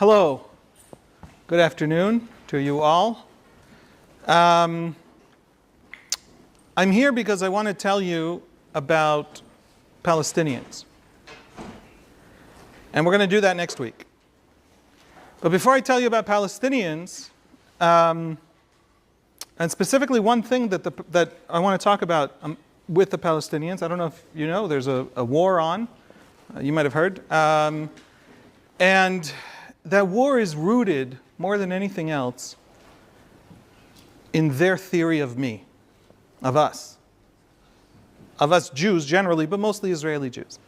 Hello. Good afternoon to you all. I'm here because I want to tell you about Palestinians. And we're going to do that next week. But before I tell you about Palestinians, and specifically one thing that I want to talk about with the Palestinians, I don't know if you know, there's a war on. You might have heard. And that war is rooted, more than anything else, in their theory of me, of us Jews generally, but mostly Israeli Jews.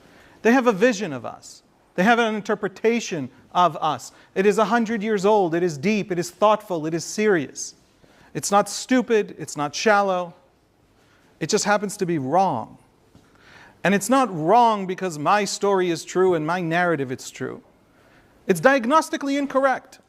They have a vision of us. They have an interpretation of us. It is 100 years old. It is deep. It is thoughtful. It is serious. It's not stupid. It's not shallow. It just happens to be wrong. And it's not wrong because my story is true and my narrative is true. It's diagnostically incorrect.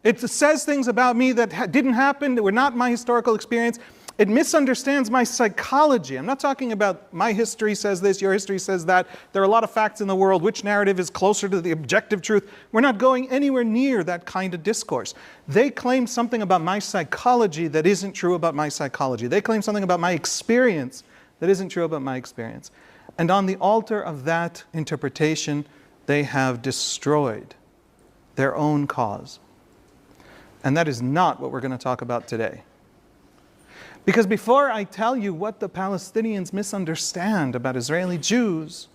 It says things about me that didn't happen, that were not my historical experience. It misunderstands my psychology. I'm not talking about my history says this, your history says that. There are a lot of facts in the world. Which narrative is closer to the objective truth? We're not going anywhere near that kind of discourse. They claim something about my psychology that isn't true about my psychology. They claim something about my experience that isn't true about my experience. And on the altar of that interpretation, they have destroyed their own cause. And that is not what we're going to talk about today. Because before I tell you what the Palestinians misunderstand about Israeli Jews,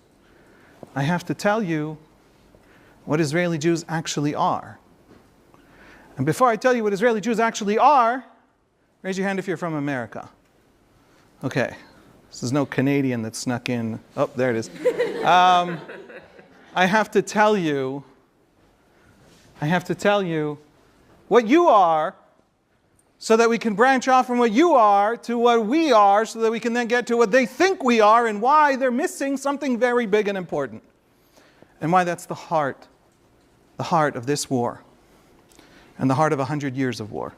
I have to tell you what Israeli Jews actually are. And before I tell you what Israeli Jews actually are, raise your hand if you're from America. Okay. This is no Canadian that snuck in. Oh, there it is. I have to tell you what you are so that we can branch off from what you are to what we are so that we can then get to what they think we are and why they're missing something very big and important. And why that's the heart of this war and the heart of 100 years of war.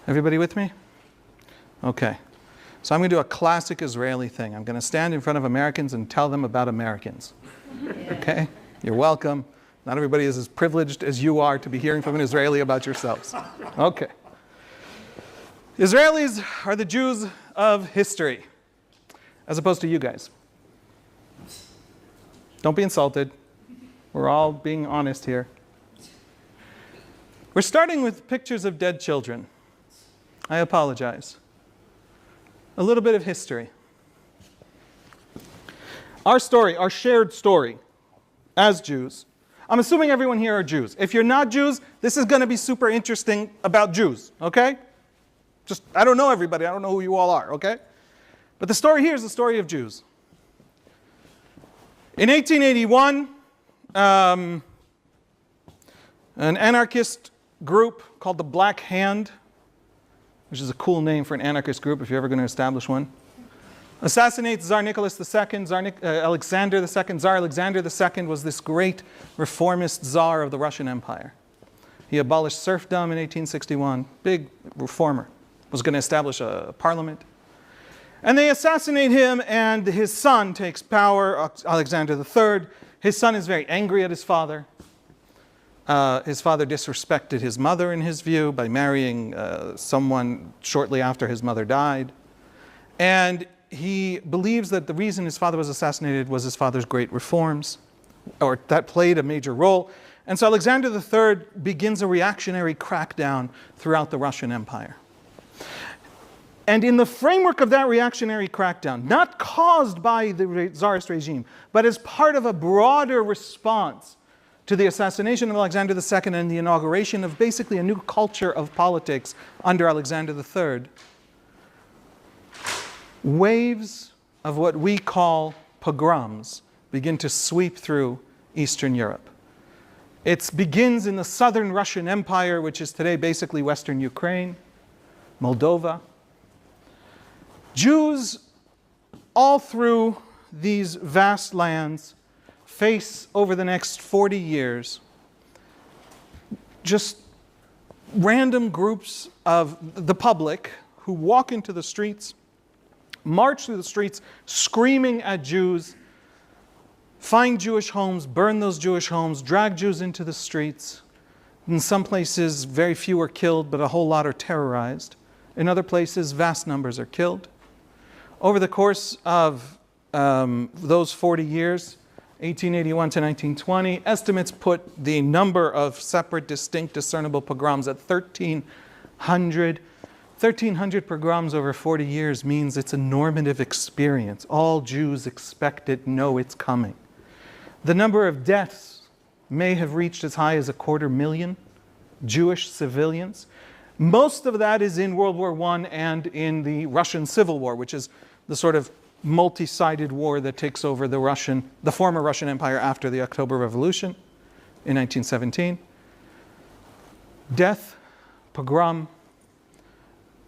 Everybody with me? Okay. So I'm going to do a classic Israeli thing. I'm going to stand in front of Americans and tell them about Americans. Okay? You're welcome. Not everybody is as privileged as you are to be hearing from an Israeli about yourselves. Okay. Israelis are the Jews of history, as opposed to you guys. Don't be insulted. We're all being honest here. We're starting with pictures of dead children. I apologize. A little bit of history. Our story, our shared story as Jews. I'm assuming everyone here are Jews. If you're not Jews, this is going to be super interesting about Jews, okay? I don't know everybody. I don't know who you all are, okay? But the story here is the story of Jews. In 1881, an anarchist group called the Black Hand, which is a cool name for an anarchist group if you're ever going to establish one, assassinates Tsar Nicholas II, Alexander II. Tsar Alexander II was this great reformist Tsar of the Russian Empire. He abolished serfdom in 1861, big reformer, was going to establish a parliament. And they assassinate him and his son takes power, Alexander III. His son is very angry at his father. His father disrespected his mother in his view by marrying someone shortly after his mother died. And he believes that the reason his father was assassinated was his father's great reforms, or that played a major role. And so Alexander III begins a reactionary crackdown throughout the Russian Empire. And in the framework of that reactionary crackdown, not caused by the Tsarist regime, but as part of a broader response to the assassination of Alexander II and the inauguration of basically a new culture of politics under Alexander III, waves of what we call pogroms begin to sweep through Eastern Europe. It begins in the southern Russian Empire, which is today basically Western Ukraine, Moldova. Jews all through these vast lands face over the next 40 years just random groups of the public who walk into the streets, march through the streets screaming at Jews, find Jewish homes, burn those Jewish homes, drag Jews into the streets. In some places, very few are killed, but a whole lot are terrorized. In other places, vast numbers are killed. Over the course of those 40 years, 1881 to 1920, estimates put the number of separate, distinct, discernible pogroms at 1,300. 1,300 pogroms over 40 years means it's a normative experience. All Jews expect it, know it's coming. The number of deaths may have reached as high as 250,000 Jewish civilians. Most of that is in World War I and in the Russian Civil War, which is the sort of multi-sided war that takes over the former Russian Empire after the October Revolution in 1917. Death, pogrom,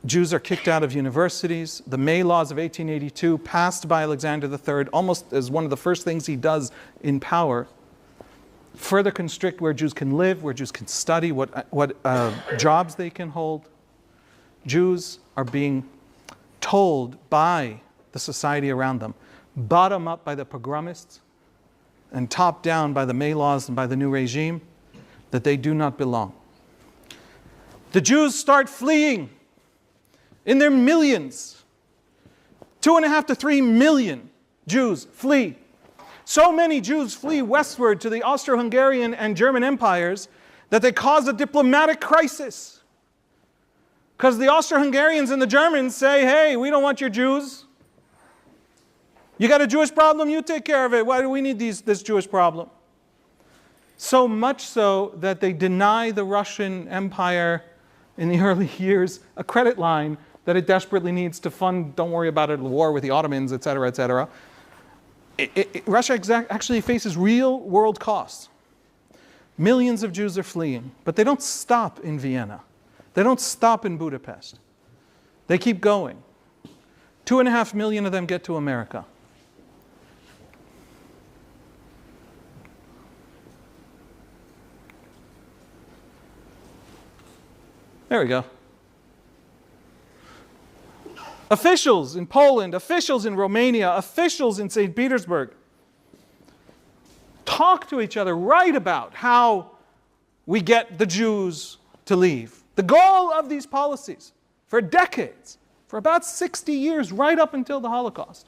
Jews are kicked out of universities. The May laws of 1882, passed by Alexander III, almost as one of the first things he does in power, further constrict where Jews can live, where Jews can study, what jobs they can hold. Jews are being told by the society around them, bottom up by the pogromists and top down by the May laws and by the new regime, that they do not belong. The Jews start fleeing in their millions. 2.5 to 3 million Jews flee. So many Jews flee westward to the Austro-Hungarian and German empires that they cause a diplomatic crisis. Because the Austro-Hungarians and the Germans say, hey, we don't want your Jews. You got a Jewish problem, you take care of it. Why do we need this Jewish problem? So much so that they deny the Russian Empire in the early years a credit line that it desperately needs to fund, don't worry about it, the war with the Ottomans, etc., etc. Russia actually faces real world costs. Millions of Jews are fleeing, but they don't stop in Vienna. They don't stop in Budapest. They keep going. 2.5 million of them get to America. There we go. Officials in Poland, officials in Romania, officials in St. Petersburg talk to each other, write about how we get the Jews to leave. The goal of these policies for decades, for about 60 years, right up until the Holocaust,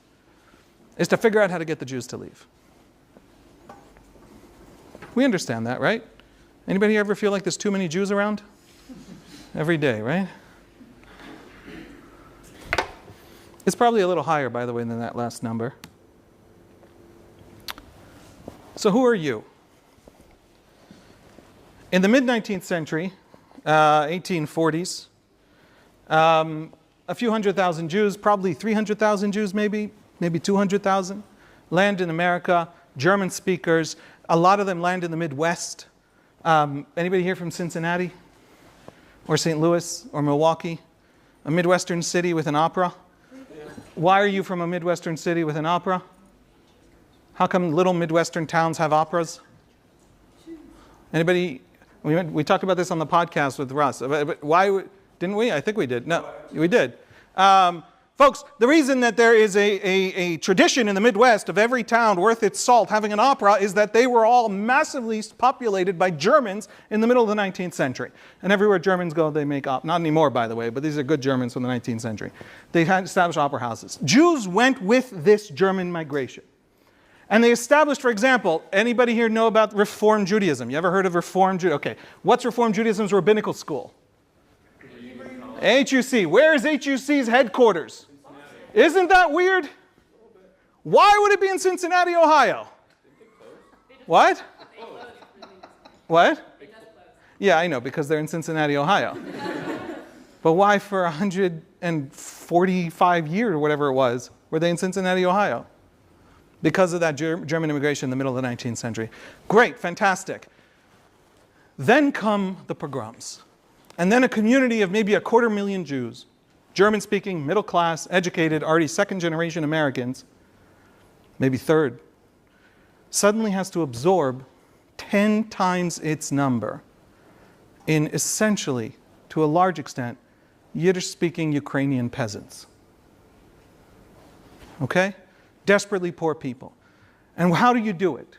is to figure out how to get the Jews to leave. We understand that, right? Anybody ever feel like there's too many Jews around? Every day, right? It's probably a little higher, by the way, than that last number. So who are you? In the mid-19th century, 1840s, a few 100,000 Jews, probably 300,000 Jews maybe 200,000, land in America, German speakers. A lot of them land in the Midwest. Anybody here from Cincinnati? Or St. Louis? Or Milwaukee? A Midwestern city with an opera? Why are you from a Midwestern city with an opera? How come little Midwestern towns have operas? Anybody? We talked about this on the podcast with Russ. Why didn't we? I think we did. No, we did. Folks, the reason that there is a tradition in the Midwest of every town worth its salt having an opera is that they were all massively populated by Germans in the middle of the 19th century. And everywhere Germans go, they make opera. Not anymore, by the way, but these are good Germans from the 19th century. They had established opera houses. Jews went with this German migration. And they established, for example, anybody here know about Reform Judaism? You ever heard of Reform Judaism? Okay. What's Reform Judaism's rabbinical school? HUC. Where is HUC's headquarters? Isn't that weird? Why would it be in Cincinnati, Ohio? What? What? Yeah, I know, because they're in Cincinnati, Ohio. But why for 145 years or whatever it was, were they in Cincinnati, Ohio? Because of that German immigration in the middle of the 19th century. Great, fantastic. Then come the pogroms. And then a community of maybe 250,000 Jews, German-speaking, middle class, educated, already second-generation Americans, maybe third, suddenly has to absorb 10 times its number in essentially, to a large extent, Yiddish-speaking Ukrainian peasants. Okay? Desperately poor people. And how do you do it?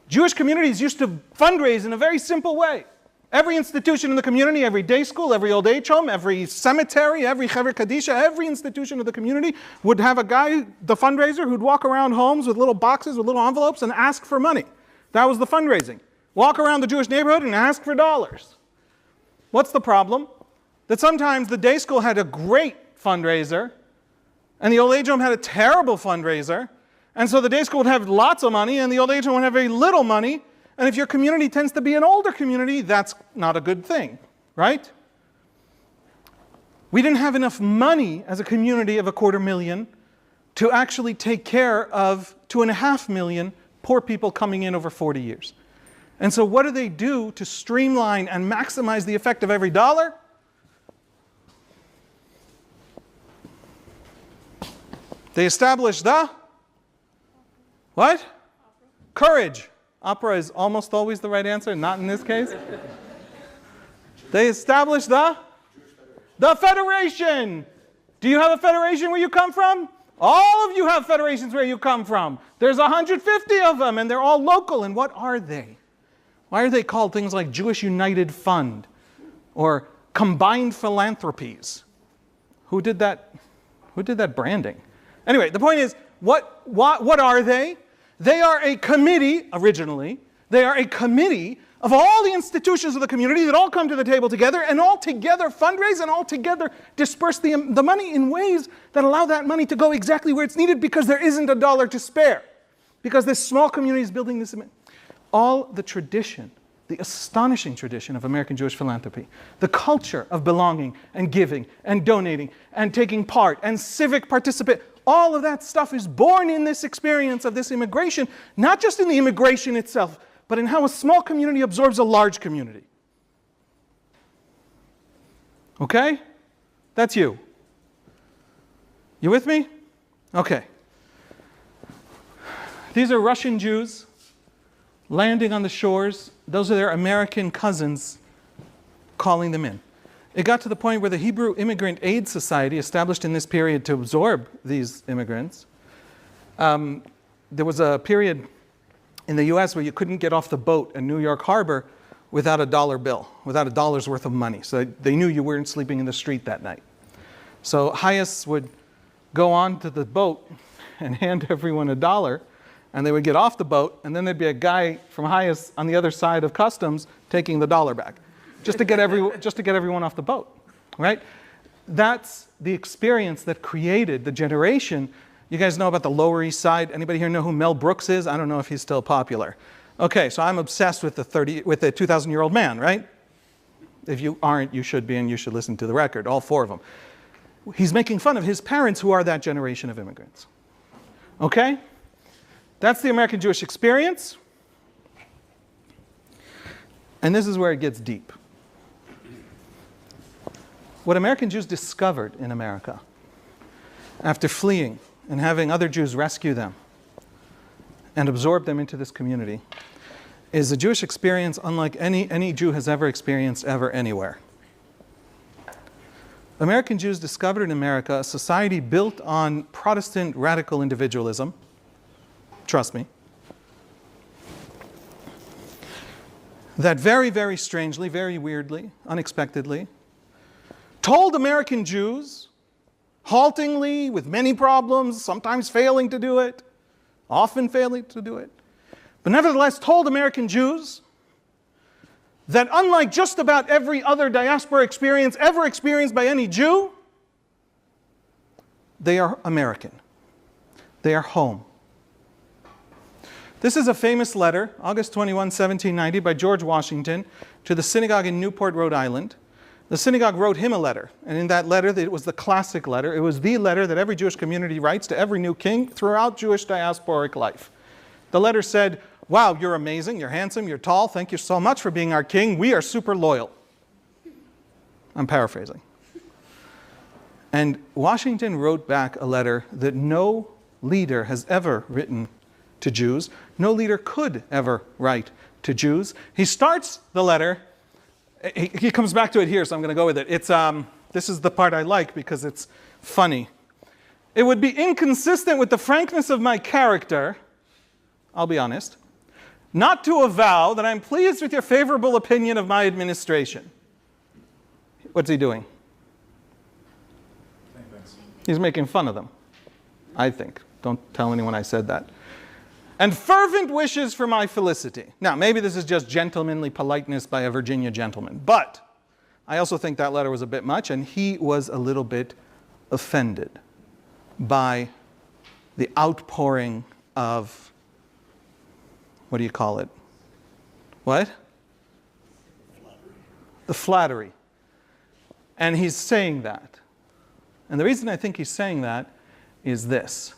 Jewish communities used to fundraise in a very simple way. Every institution in the community, every day school, every old age home, every cemetery, every Chaver Kadisha, every institution of the community would have a guy, the fundraiser, who'd walk around homes with little boxes, with little envelopes, and ask for money. That was the fundraising. Walk around the Jewish neighborhood and ask for dollars. What's the problem? That sometimes the day school had a great fundraiser, and the old age home had a terrible fundraiser, and so the day school would have lots of money, and the old age home would have very little money. And if your community tends to be an older community, that's not a good thing, right? We didn't have enough money as a community of 250,000 to actually take care of 2.5 million poor people coming in over 40 years. And so what do they do to streamline and maximize the effect of every dollar? They establish the what? Courage. Opera is almost always the right answer, not in this case. They established the federation. Do you have a federation where you come from? All of you have federations where you come from. There's 150 of them, and they're all local. And what are they? Why are they called things like Jewish United Fund or Combined Philanthropies? Who did that? Who did that branding? Anyway, the point is, what are they? They are a committee, originally. They are a committee of all the institutions of the community that all come to the table together and all together fundraise and all together disperse the money in ways that allow that money to go exactly where it's needed because there isn't a dollar to spare. Because this small community is building this. All the tradition, the astonishing tradition of American Jewish philanthropy, the culture of belonging and giving and donating and taking part and civic participation, all of that stuff is born in this experience of this immigration, not just in the immigration itself, but in how a small community absorbs a large community. Okay? That's you. You with me? Okay. These are Russian Jews landing on the shores. Those are their American cousins calling them in. It got to the point where the Hebrew Immigrant Aid Society, established in this period to absorb these immigrants, there was a period in the US where you couldn't get off the boat in New York Harbor without a dollar bill, without $1 worth of money. So they knew you weren't sleeping in the street that night. So hayyis would go on to the boat and hand everyone $1, and they would get off the boat, and then there'd be a guy from hayyis on the other side of customs taking the $1 back. Just to get everyone off the boat, right? That's the experience that created the generation. You guys know about the Lower East Side? Anybody here know who Mel Brooks is? I don't know if he's still popular. Okay, so I'm obsessed with the 2,000-year-old man, right? If you aren't, you should be, and you should listen to the record, all 4 of them. He's making fun of his parents who are that generation of immigrants. Okay? That's the American Jewish experience. And this is where it gets deep. What American Jews discovered in America, after fleeing and having other Jews rescue them and absorb them into this community, is a Jewish experience unlike any Jew has ever experienced ever anywhere. American Jews discovered in America a society built on Protestant radical individualism. Trust me. That very, very strangely, very weirdly, unexpectedly, told American Jews, haltingly, with many problems, sometimes failing to do it, often failing to do it, but nevertheless told American Jews that unlike just about every other diaspora experience ever experienced by any Jew, they are American. They are home. This is a famous letter, August 21, 1790, by George Washington to the synagogue in Newport, Rhode Island. The synagogue wrote him a letter, and in that letter, it was the classic letter. It was the letter that every Jewish community writes to every new king throughout Jewish diasporic life. The letter said, "Wow, you're amazing, you're handsome, you're tall, thank you so much for being our king. We are super loyal." I'm paraphrasing. And Washington wrote back a letter that no leader has ever written to Jews. No leader could ever write to Jews. He starts the letter. He comes back to it here, so I'm going to go with it. This is the part I like because it's funny. "It would be inconsistent with the frankness of my character I'll be honest, not to avow that I'm pleased with your favorable opinion of my administration. What's he doing? He's making fun of them, I think. Don't tell anyone I said that. And fervent wishes for my felicity. Now, maybe this is just gentlemanly politeness by a Virginia gentleman, but I also think that letter was a bit much, and he was a little bit offended by the outpouring of, what do you call it? What? Flattery. The flattery. And he's saying that. And the reason I think he's saying that is this.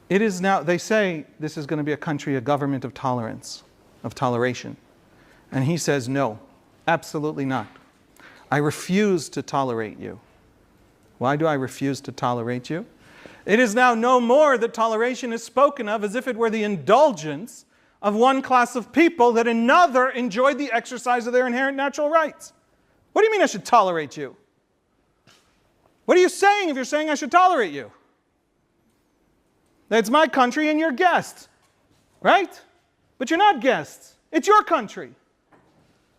It is now, they say this is going to be a country, a government of tolerance, of toleration. And he says, no, absolutely not. I refuse to tolerate you. Why do I refuse to tolerate you? It is now no more that toleration is spoken of as if it were the indulgence of one class of people that another enjoyed the exercise of their inherent natural rights. What do you mean I should tolerate you? What are you saying if you're saying I should tolerate you? That it's my country and you're guests, right? But you're not guests. It's your country.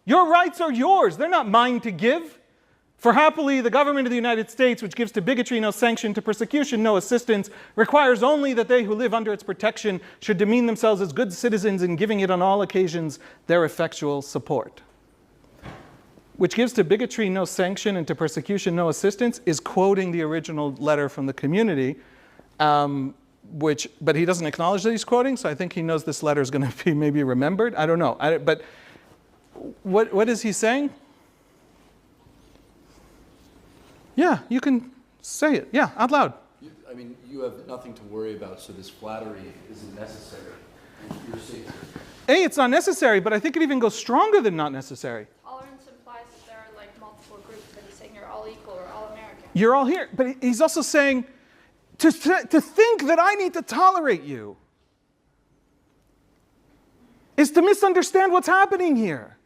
Your rights are yours. They're not mine to give. For happily, the government of the United States, which gives to bigotry no sanction, to persecution no assistance, requires only that they who live under its protection should demean themselves as good citizens in giving it on all occasions their effectual support. Which gives to bigotry no sanction and to persecution no assistance is quoting the original letter from the community, but he doesn't acknowledge that he's quoting, so I think he knows this letter is going to be maybe remembered. I don't know. But what is he saying? Yeah, you can say it. Yeah, out loud. I mean, you have nothing to worry about, so this flattery isn't necessary. You're safe. A, it's not necessary, but I think it even goes stronger than not necessary. Tolerance implies that there are like multiple groups, that he's saying you're all equal or all American. You're all here. But he's also saying, to think that I need to tolerate you is to misunderstand what's happening here.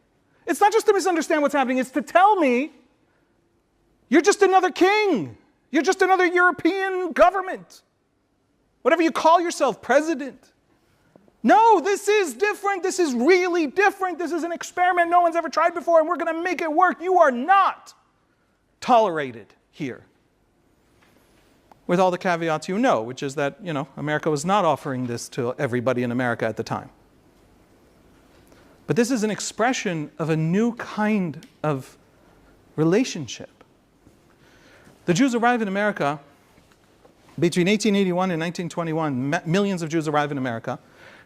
It's not just to misunderstand what's happening, it's to tell me you're just another king. You're just another European government. Whatever you call yourself, president. No, this is different. This is really different. This is an experiment no one's ever tried before, and we're going to make it work. You are not tolerated here. With all the caveats you know, which is that, America was not offering this to everybody in America at the time. But this is an expression of a new kind of relationship. The Jews arrive in America between 1881 and 1921. Millions of Jews arrive in America,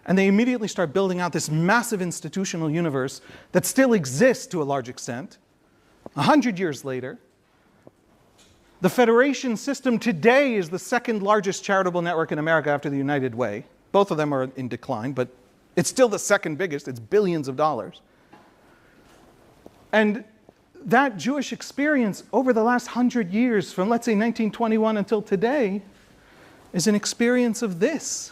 and they immediately start building out this massive institutional universe that still exists to a large extent. 100 years later, the Federation system today is the second largest charitable network in America after the United Way. Both of them are in decline, but it's still the second biggest. It's billions of dollars. And that Jewish experience over the last 100 years, from let's say 1921 until today, is an experience of this.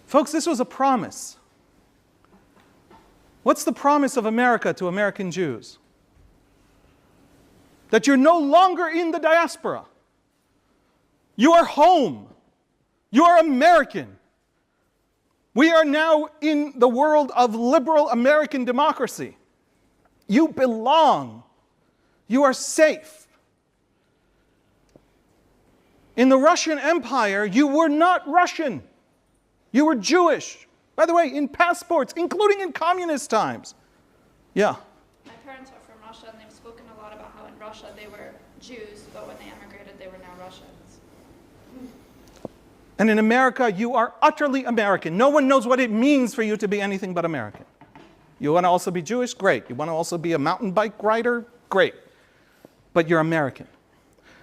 Folks, this was a promise. What's the promise of America to American Jews? That you're no longer in the diaspora. You are home. You are American. We are now in the world of liberal American democracy. You belong. You are safe. In the Russian Empire, you were not Russian. You were Jewish. By the way, in passports, including in communist times. Yeah. My parents are from Russia, and they've spoken a lot about how in Russia they were Jews, but when they emigrated, they were now Russians. And in America, you are utterly American. No one knows what it means for you to be anything but American. You want to also be Jewish? Great. You want to also be a mountain bike rider? Great. But you're American.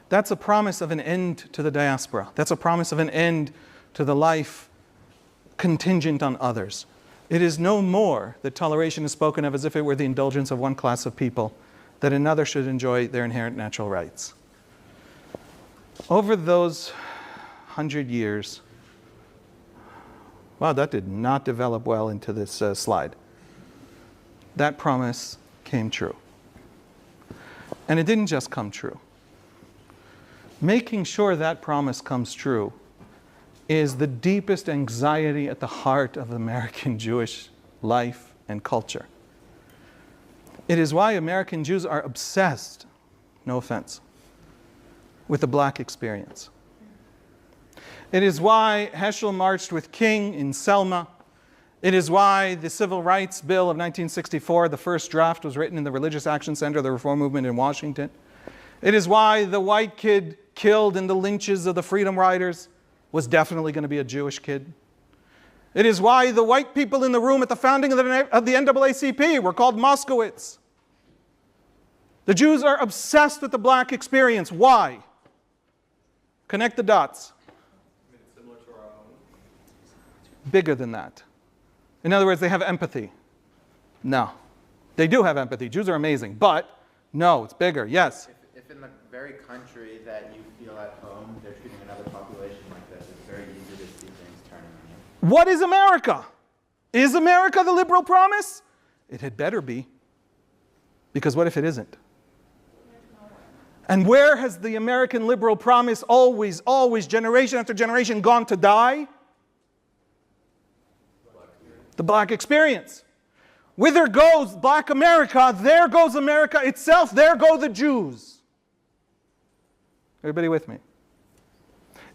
That's a promise of an end to the diaspora. That's a promise of an end to the life contingent on others. It is no more that toleration is spoken of as if it were the indulgence of one class of people, that another should enjoy their inherent natural rights. Over those 100 years, wow, that did not develop well into this slide. That promise came true. And it didn't just come true. Making sure that promise comes true is the deepest anxiety at the heart of American Jewish life and culture. It is why American Jews are obsessed, no offense, with the black experience. It is why Heschel marched with King in Selma. It is why the Civil Rights Bill of 1964, the first draft, was written in the Religious Action Center of the Reform Movement in Washington. It is why the white kid killed in the lynches of the Freedom Riders was definitely going to be a Jewish kid. It is why the white people in the room at the founding of the NAACP were called Moskowitz. The Jews are obsessed with the black experience. Why? Connect the dots. It's similar to our own. Bigger than that. In other words, they have empathy. No. They do have empathy. Jews are amazing. But, no, it's bigger. Yes? If in the very country that you feel at home, they're treating another population like this, it's very easy to see things turning on you. What is America? Is America the liberal promise? It had better be. Because what if it isn't? And where has the American liberal promise always, generation after generation, gone to die? The black experience. Whither goes black America, there goes America itself, there go the Jews. Everybody with me?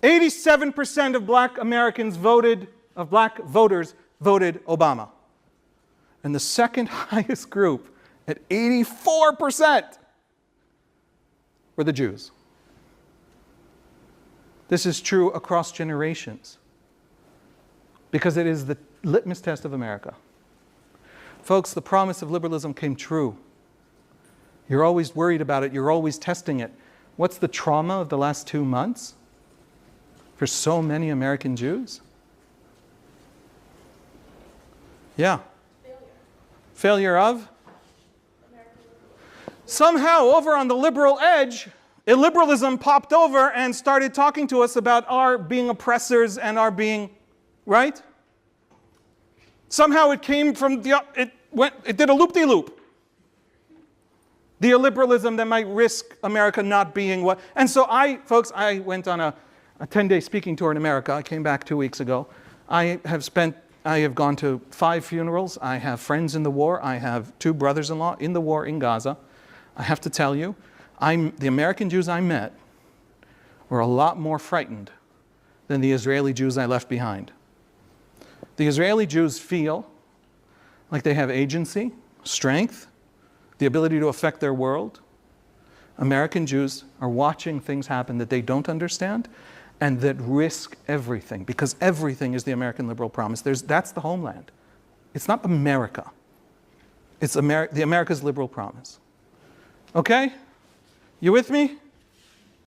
87% of black Americans black voters voted Obama. And the second highest group at 84% were the Jews. This is true across generations because it is the litmus test of America. Folks, the promise of liberalism came true. You're always worried about it. You're always testing it. What's the trauma of the last 2 months for so many American Jews? Yeah. Failure of? Somehow, over on the liberal edge, illiberalism popped over and started talking to us about our being oppressors and our being, right? Somehow it came from it did a loop-de-loop. The illiberalism that might risk America not being what. And so I went on a 10-day speaking tour in America. I came back 2 weeks ago. I have gone to 5 funerals. I have friends in the war. I have 2 brothers-in-law in the war in Gaza. I have to tell you, the American Jews I met were a lot more frightened than the Israeli Jews I left behind. The Israeli Jews feel like they have agency, strength, the ability to affect their world. American Jews are watching things happen that they don't understand and that risk everything, because everything is the American liberal promise. That's the homeland. It's not America. It's the America's liberal promise. Okay? You with me?